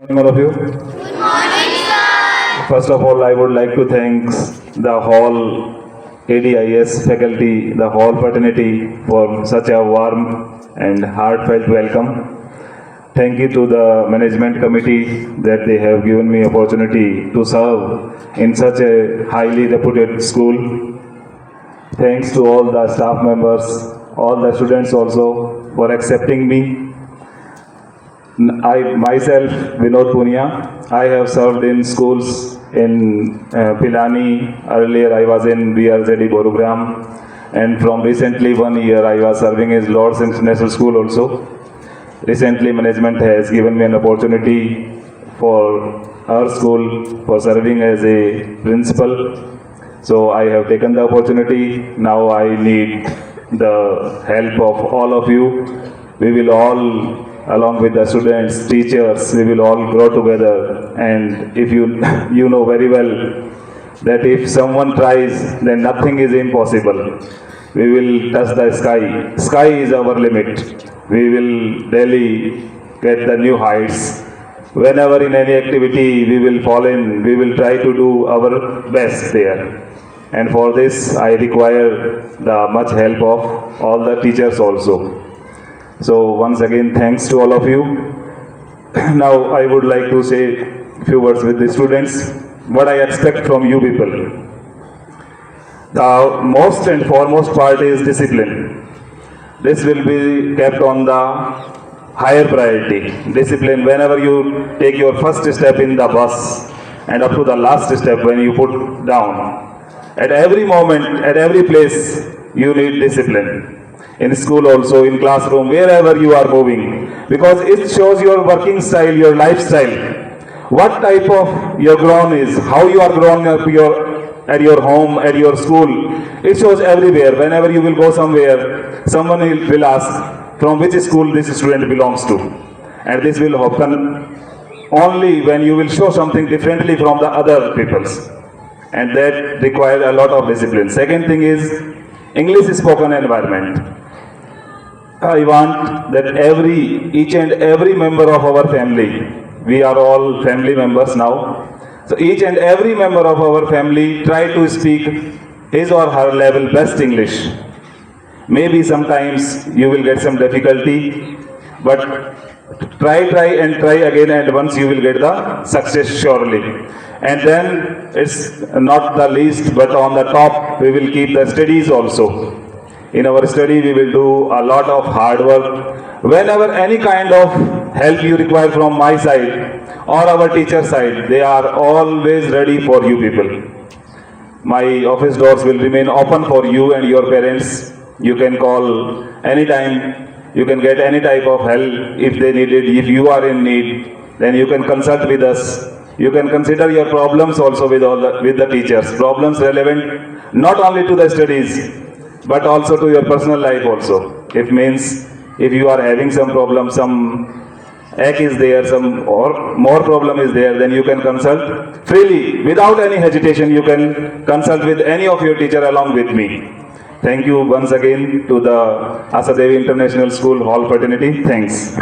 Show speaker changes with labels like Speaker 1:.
Speaker 1: All of you. First of all, I would like to thank the whole ADIS faculty, the whole fraternity for such a warm and heartfelt welcome. Thank you to the management committee that they have given me opportunity to serve in such a highly reputed school. Thanks to all the staff members, all the students also for accepting me. I myself, Vinod Punia, I have served in schools in Pilani. Earlier I was in BRZD Borugram, and from recently 1 year I was serving as Lord's International School also. Recently management has given me an opportunity for our school for serving as a principal. So I have taken the opportunity. Now I need the help of all of you. We will all, along with the students, teachers, we will all grow together. And if you you know very well that if someone tries, then nothing is impossible. We will touch the sky. Sky is our limit. We will daily get the new heights. Whenever in any activity we will fall in, we will try to do our best there. And for this, I require the much help of all the teachers also. So once again, thanks to all of you. Now I would like to say a few words with the students. What I expect from you people. The most and foremost part is discipline. This will be kept on the higher priority. Discipline whenever you take your first step in the bus and up to the last step when you put down. At every moment, at every place, you need discipline. In school also, in classroom, wherever you are moving. Because it shows your working style, your lifestyle. What type of your grown is, how you are grown up at your home, at your school. It shows everywhere. Whenever you will go somewhere, someone will ask from which school this student belongs to. And this will happen only when you will show something differently from the other peoples. And that requires a lot of discipline. Second thing is English spoken environment. I want that each and every member of our family, we are all family members now, so each and every member of our family try to speak his or her level best English. Maybe sometimes you will get some difficulty, but try again, and once you will get the success surely. And then it's not the least, but on the top we will keep the studies also. In our study we will do a lot of hard work. Whenever any kind of help you require from my side or our teacher side, they are always ready for you people. My office doors will remain open for you and your parents. You can call anytime. You can get any type of help if they need it. If you are in need, then you can consult with us. You can consider your problems also with the teachers. Problems relevant not only to the studies, but also to your personal life also. It means if you are having some problem, some ache is there, some or more problem is there, then you can consult freely, without any hesitation. You can consult with any of your teacher along with me. Thank you once again to the Asadevi International School Hall fraternity. Thanks.